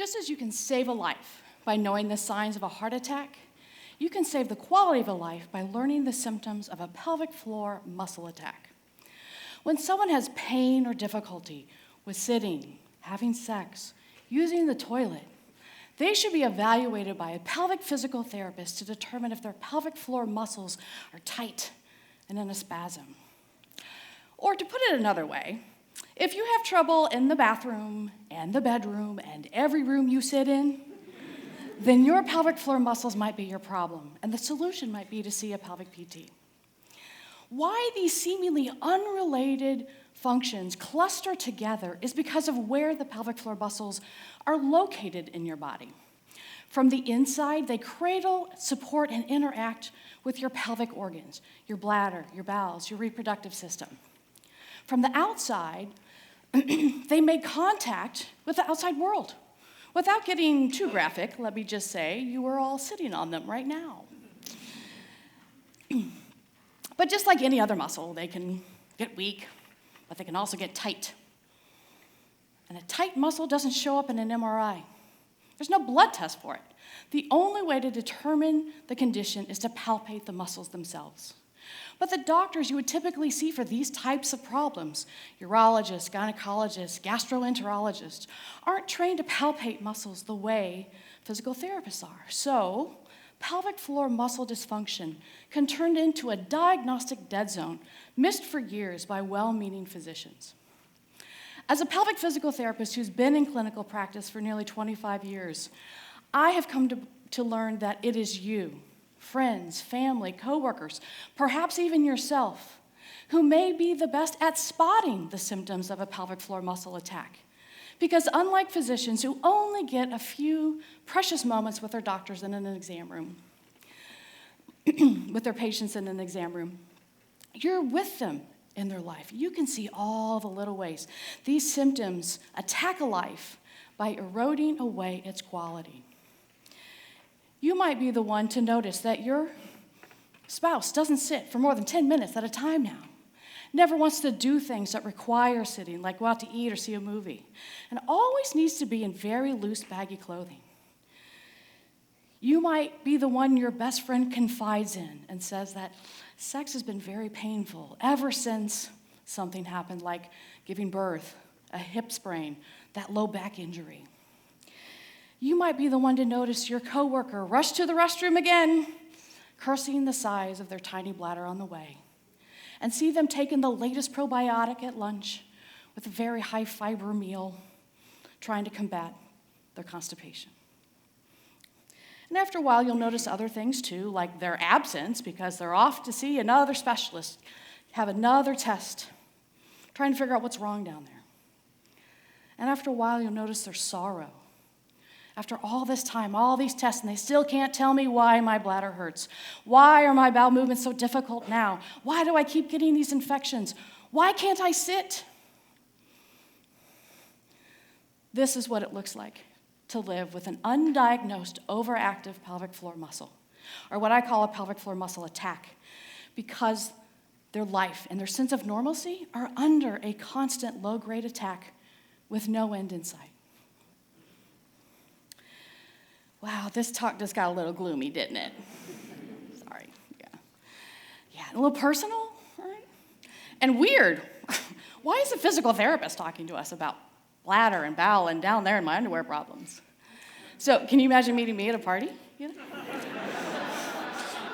Just as you can save a life by knowing the signs of a heart attack, you can save the quality of a life by learning the symptoms of a pelvic floor muscle attack. When someone has pain or difficulty with sitting, having sex, using the toilet, they should be evaluated by a pelvic physical therapist to determine if their pelvic floor muscles are tight and in a spasm. Or to put it another way, if you have trouble in the bathroom and the bedroom and every room you sit in, then your pelvic floor muscles might be your problem, and the solution might be to see a pelvic PT. Why these seemingly unrelated functions cluster together is because of where the pelvic floor muscles are located in your body. From the inside, they cradle, support, and interact with your pelvic organs, your bladder, your bowels, your reproductive system. From the outside, they make contact with the outside world. Without getting too graphic, let me just say, you are all sitting on them right now. But just like any other muscle, they can get weak, but they can also get tight. And a tight muscle doesn't show up in an MRI. There's no blood test for it. The only way to determine the condition is to palpate the muscles themselves. But the doctors you would typically see for these types of problems, urologists, gynecologists, gastroenterologists, aren't trained to palpate muscles the way physical therapists are. So, pelvic floor muscle dysfunction can turn into a diagnostic dead zone missed for years by well-meaning physicians. As a pelvic physical therapist who's been in clinical practice for nearly 25 years, I have come to learn that it is you, friends, family, coworkers, perhaps even yourself, who may be the best at spotting the symptoms of a pelvic floor muscle attack. Because unlike physicians who only get a few precious moments with their doctors in an exam room, with their patients in an exam room, you're with them in their life. You can see all the little ways these symptoms attack a life by eroding away its quality. You might be the one to notice that your spouse doesn't sit for more than 10 minutes at a time now, never wants to do things that require sitting, like go out to eat or see a movie, and always needs to be in very loose, baggy clothing. You might be the one your best friend confides in and says that sex has been very painful ever since something happened, like giving birth, a hip sprain, that low back injury. You might be the one to notice your coworker rush to the restroom again, cursing the size of their tiny bladder on the way, and see them taking the latest probiotic at lunch with a very high fiber meal, trying to combat their constipation. And after a while, you'll notice other things too, like their absence because they're off to see another specialist, have another test, trying to figure out what's wrong down there. And after a while, you'll notice their sorrow. After all this time, all these tests, and they still can't tell me why my bladder hurts. Why are my bowel movements so difficult now? Why do I keep getting these infections? Why can't I sit? This is what it looks like to live with an undiagnosed overactive pelvic floor muscle, or what I call a pelvic floor muscle attack, because their life and their sense of normalcy are under a constant low-grade attack with no end in sight. Wow, this talk just got a little gloomy, didn't it? Sorry, yeah, a little personal, right? And weird. Why is a physical therapist talking to us about bladder and bowel and down there in my underwear problems? So, can you imagine meeting me at a party?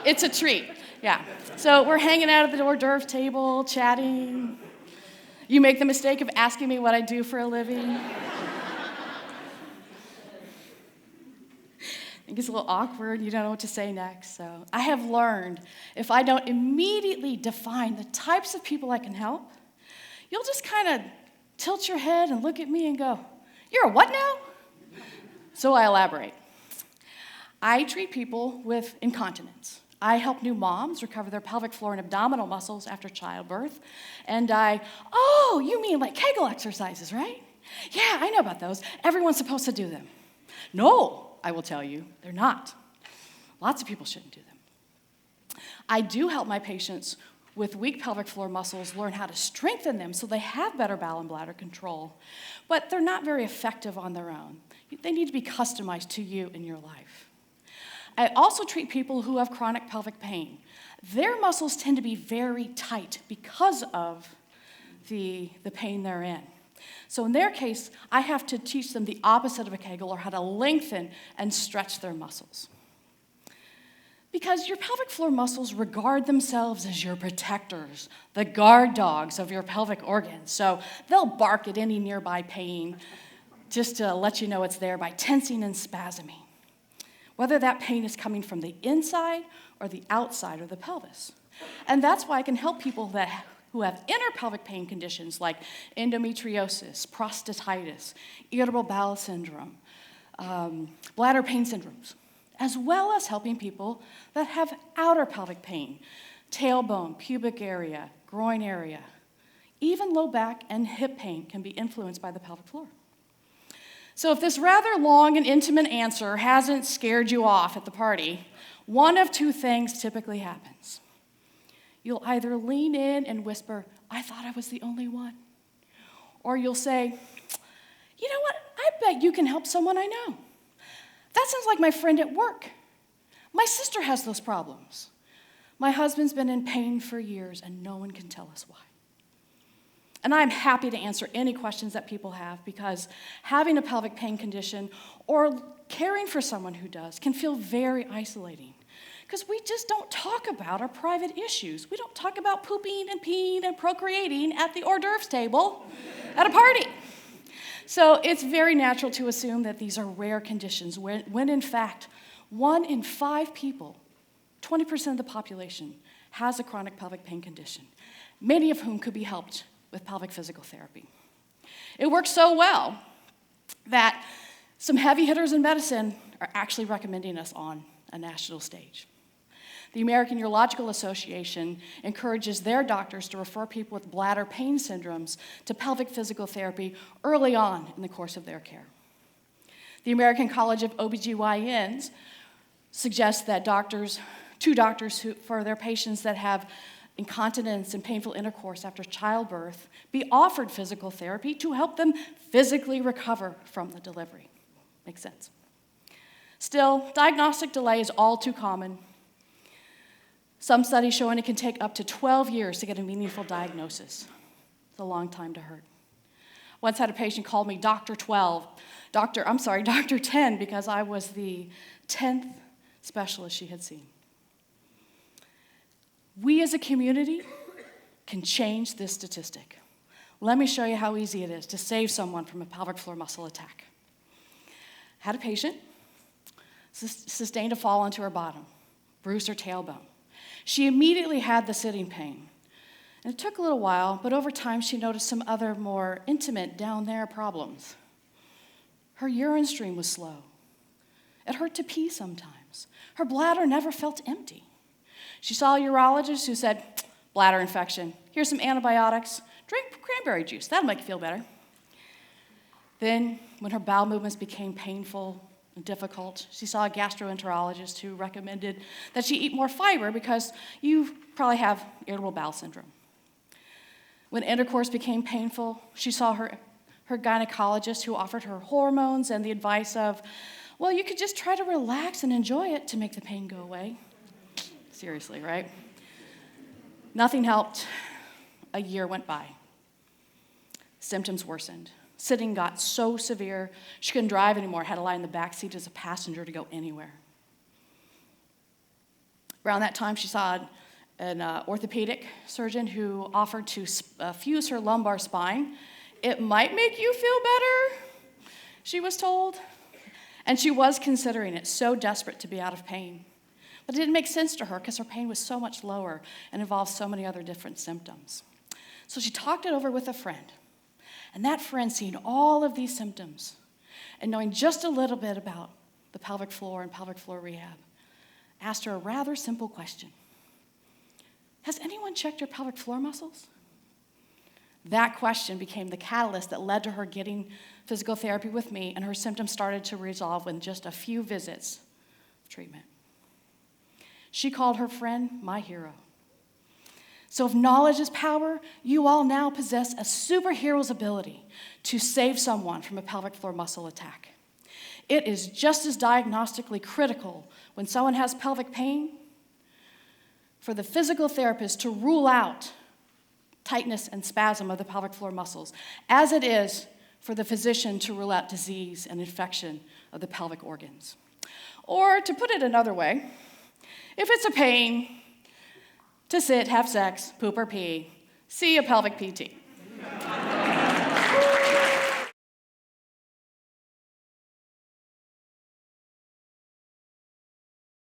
It's a treat, yeah. So, we're hanging out at the hors d'oeuvre table, chatting. You make the mistake of asking me what I do for a living. It gets a little awkward, you don't know what to say next. So I have learned if I don't immediately define the types of people I can help, you'll just kind of tilt your head and look at me and go, "You're a what now?" So I elaborate. I treat people with incontinence. I help new moms recover their pelvic floor and abdominal muscles after childbirth. And oh, you mean like Kegel exercises, right? Yeah, I know about those. Everyone's supposed to do them. No. I will tell you, they're not. Lots of people shouldn't do them. I do help my patients with weak pelvic floor muscles learn how to strengthen them so they have better bowel and bladder control, but they're not very effective on their own. They need to be customized to you in your life. I also treat people who have chronic pelvic pain. Their muscles tend to be very tight because of the pain they're in. So in their case, I have to teach them the opposite of a Kegel, or how to lengthen and stretch their muscles. Because your pelvic floor muscles regard themselves as your protectors, the guard dogs of your pelvic organs. So they'll bark at any nearby pain just to let you know it's there by tensing and spasming, whether that pain is coming from the inside or the outside of the pelvis. And that's why I can help people who have inner pelvic pain conditions like endometriosis, prostatitis, irritable bowel syndrome, bladder pain syndromes, as well as helping people that have outer pelvic pain, tailbone, pubic area, groin area. Even low back and hip pain can be influenced by the pelvic floor. So if this rather long and intimate answer hasn't scared you off at the party, one of two things typically happens. You'll either lean in and whisper, "I thought I was the only one." Or you'll say, "You know what? I bet you can help someone I know. That sounds like my friend at work. My sister has those problems. My husband's been in pain for years and no one can tell us why." And I'm happy to answer any questions that people have, because having a pelvic pain condition or caring for someone who does can feel very isolating, because we just don't talk about our private issues. We don't talk about pooping and peeing and procreating at the hors d'oeuvres table at a party. So it's very natural to assume that these are rare conditions, when in fact, 1 in 5 people, 20% of the population, has a chronic pelvic pain condition, many of whom could be helped with pelvic physical therapy. It works so well that some heavy hitters in medicine are actually recommending us on a national stage. The American Urological Association encourages their doctors to refer people with bladder pain syndromes to pelvic physical therapy early on in the course of their care. The American College of OBGYNs suggests that two doctors for their patients that have incontinence and painful intercourse after childbirth be offered physical therapy to help them physically recover from the delivery. Makes sense. Still, diagnostic delay is all too common. Some studies showing it can take up to 12 years to get a meaningful diagnosis. It's a long time to hurt. Once had a patient call me Dr. 10, because I was the 10th specialist she had seen. We as a community can change this statistic. Let me show you how easy it is to save someone from a pelvic floor muscle attack. Had a patient, sustained a fall onto her bottom, bruised her tailbone. She immediately had the sitting pain. And it took a little while, but over time she noticed some other more intimate down there problems. Her urine stream was slow. It hurt to pee sometimes. Her bladder never felt empty. She saw a urologist who said, "Bladder infection. Here's some antibiotics. Drink cranberry juice. That'll make you feel better." Then, when her bowel movements became painful and difficult, she saw a gastroenterologist who recommended that she eat more fiber because you probably have irritable bowel syndrome. When intercourse became painful, she saw her gynecologist who offered her hormones and the advice of, "Well, you could just try to relax and enjoy it to make the pain go away." Seriously, right? Nothing helped. A year went by. Symptoms worsened. Sitting got so severe, she couldn't drive anymore, had to lie in the back seat as a passenger to go anywhere. Around that time, she saw an orthopedic surgeon who offered to fuse her lumbar spine. "It might make you feel better," she was told. And she was considering it, so desperate to be out of pain. But it didn't make sense to her because her pain was so much lower and involved so many other different symptoms. So she talked it over with a friend. And that friend, seeing all of these symptoms and knowing just a little bit about the pelvic floor and pelvic floor rehab, asked her a rather simple question. "Has anyone checked your pelvic floor muscles?" That question became the catalyst that led to her getting physical therapy with me, and her symptoms started to resolve with just a few visits of treatment. She called her friend my hero. So if knowledge is power, you all now possess a superhero's ability to save someone from a pelvic floor muscle attack. It is just as diagnostically critical when someone has pelvic pain for the physical therapist to rule out tightness and spasm of the pelvic floor muscles as it is for the physician to rule out disease and infection of the pelvic organs. Or to put it another way, if it's a pain to sit, have sex, poop or pee, see a pelvic PT.